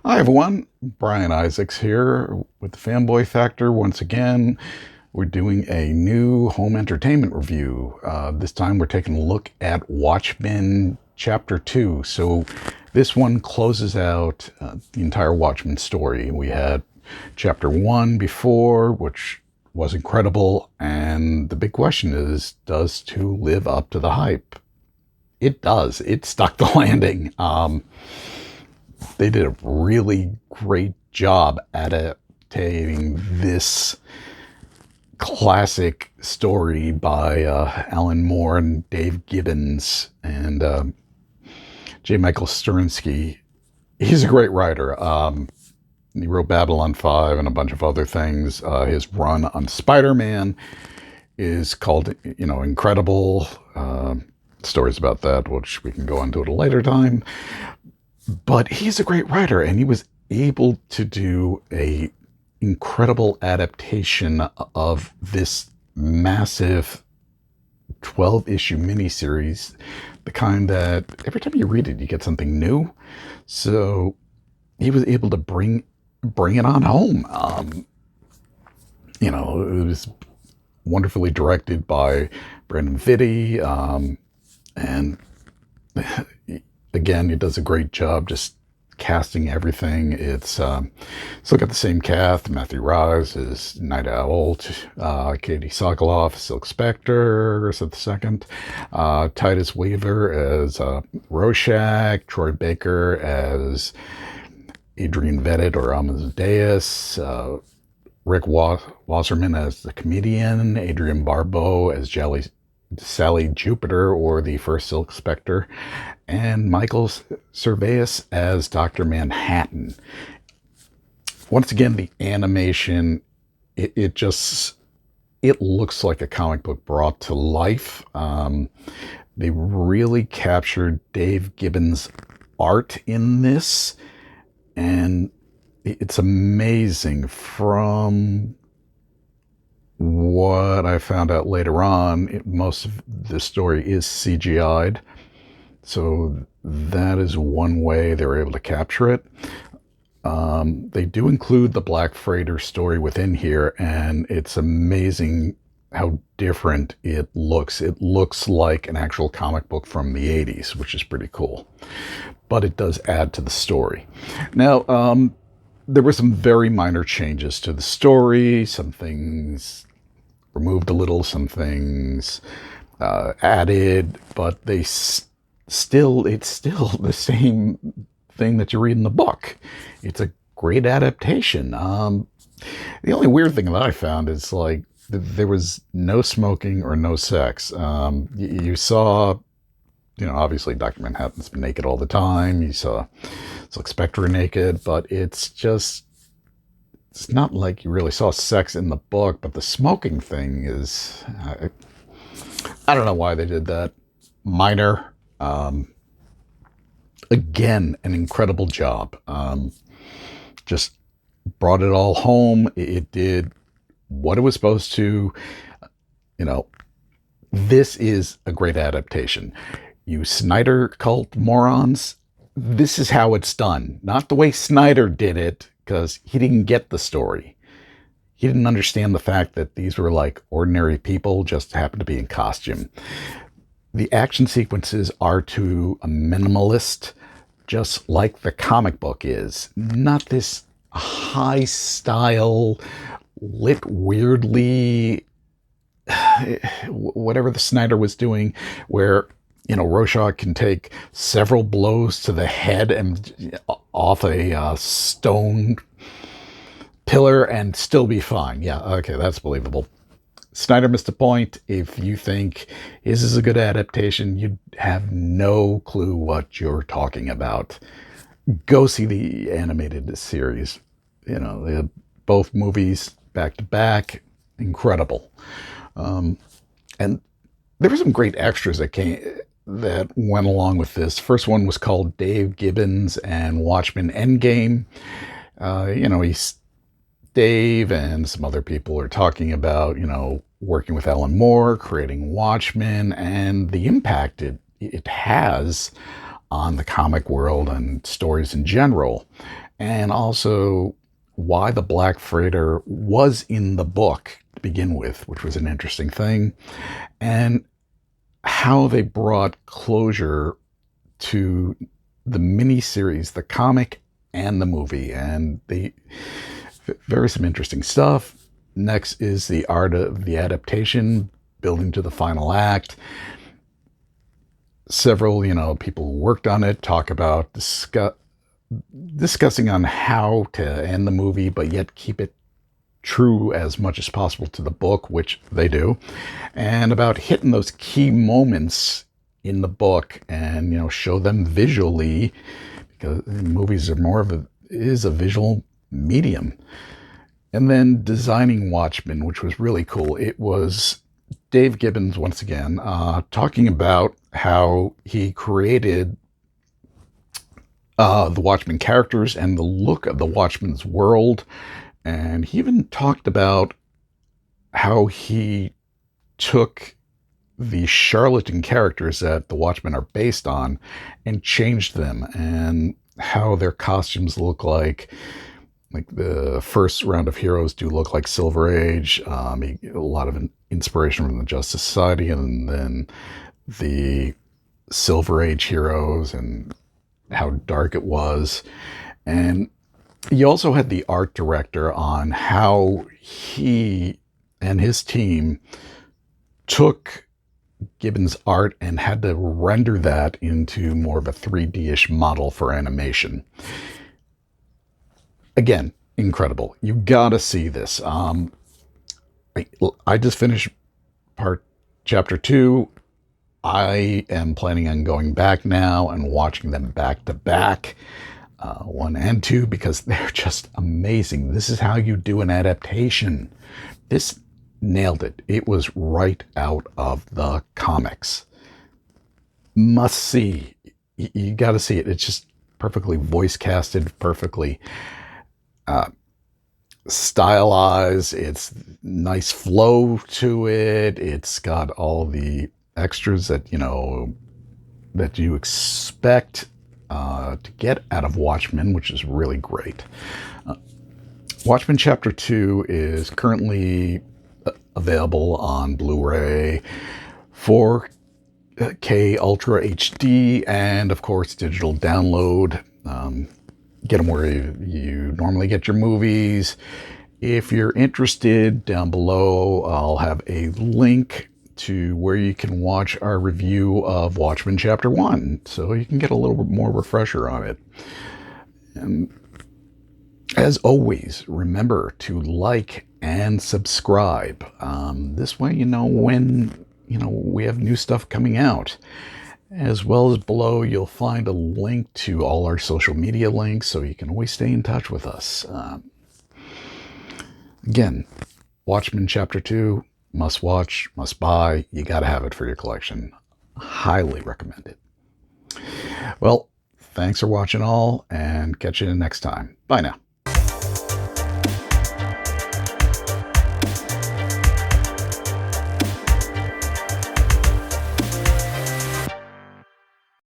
Hi everyone, Brian Isaacs here with the Fanboy Factor. Once again, we're doing a new home entertainment review. This time we're taking a look at Watchmen Chapter 2. So this one closes out the entire Watchmen story. We had Chapter 1 before, which was incredible, and the big question is, does 2 live up to the hype? It does. It stuck the landing. They did a really great job adapting this classic story by Alan Moore and Dave Gibbons and J. Michael Straczynski. He's a great writer. He wrote Babylon 5 and a bunch of other things. His run on Spider-Man is called, Incredible. Stories about that, which we can go into at a later time. But he's a great writer, and he was able to do a incredible adaptation of this massive 12-issue miniseries, the kind that every time you read it, you get something new. So he was able to bring it on home. It was wonderfully directed by Brandon Vitti, and again, it does a great job just casting everything. It's still got the same cast. Matthew Rhys is Night Owl, Katie Sokoloff, Silk Spectre, is it the second? Titus Weaver as Rorschach, Troy Baker as Adrian Vettit or Amadeus, Rick Wasserman as the comedian, Adrian Barbeau as Sally Jupiter, or the first Silk Spectre, and Michael Cervais as Dr. Manhattan. Once again, the animation, it looks like a comic book brought to life. They really captured Dave Gibbons' art in this, and it's amazing. From what I found out later on, most of the story is CGI'd. So that is one way they were able to capture it. They do include the Black Freighter story within here, and it's amazing how different it looks. It looks like an actual comic book from the 80s, which is pretty cool. But it does add to the story. Now, there were some very minor changes to the story. Some things removed a little, some things added, but it's still the same thing that you read in the book. It's a great adaptation. The only weird thing that I found is like there was no smoking or no sex. You saw, obviously Dr. Manhattan's been naked all the time. You saw Silk Spectre naked, but it's not like you really saw sex in the book. But the smoking thing is, I don't know why they did that. Minor. Again, an incredible job. Just brought it all home. It did what it was supposed to. This is a great adaptation. You Snyder cult morons, this is how it's done. Not the way Snyder did it, because he didn't get the story. He didn't understand the fact that these were like ordinary people, just happened to be in costume. The action sequences are to a minimalist, just like the comic book is. Not this high style, lit weirdly, whatever the Snyder was doing, where Rorschach can take several blows to the head and off a stone pillar and still be fine. Yeah, okay, that's believable. Snyder missed a point. If you think this is a good adaptation, you have no clue what you're talking about. Go see the animated series. They had both movies back to back. Incredible. And there were some great extras that went along with this. First one was called Dave Gibbons and Watchmen Endgame. He's Dave and some other people are talking about, working with Alan Moore, creating Watchmen, and the impact it has on the comic world and stories in general, and also why the Black Freighter was in the book to begin with, which was an interesting thing, and how they brought closure to the miniseries, the comic and the movie, and they very some interesting stuff. Next is the art of the adaptation, building to the final act. Several, people who worked on it talk about discussing on how to end the movie, but yet keep it true as much as possible to the book, which they do, and about hitting those key moments in the book and show them visually, because movies are more of a visual medium. And then designing Watchmen, which was really cool. It was Dave Gibbons once again talking about how he created the Watchmen characters and the look of the Watchmen's world. And he even talked about how he took the charlatan characters that the Watchmen are based on and changed them, and how their costumes look like the first round of heroes do look like Silver Age. A lot of inspiration from the Justice Society, and then the Silver Age heroes and how dark it was. And he also had the art director on how he and his team took Gibbons' art and had to render that into more of a 3D-ish model for animation. Again, incredible. You gotta see this. I just finished chapter 2. I am planning on going back now and watching them back to back, 1 and 2, because they're just amazing. This is how you do an adaptation. This nailed it. It was right out of the comics. Must see. You got to see it. It's just perfectly voice casted, perfectly stylized. It's nice flow to it. It's got all the extras that that you expect to get out of Watchmen, which is really great. Watchmen Chapter 2 is currently available on Blu-ray, 4K Ultra HD, and of course digital download. Get them where you normally get your movies. If you're interested, down below I'll have a link to where you can watch our review of Watchmen Chapter 1, so you can get a little bit more refresher on it. And as always, remember to like and subscribe. This way when we have new stuff coming out. As well as below, you'll find a link to all our social media links, so you can always stay in touch with us. Again, Watchmen Chapter 2, must watch, must buy. You got to have it for your collection. Highly recommend it. Well, thanks for watching all, and catch you next time. Bye now.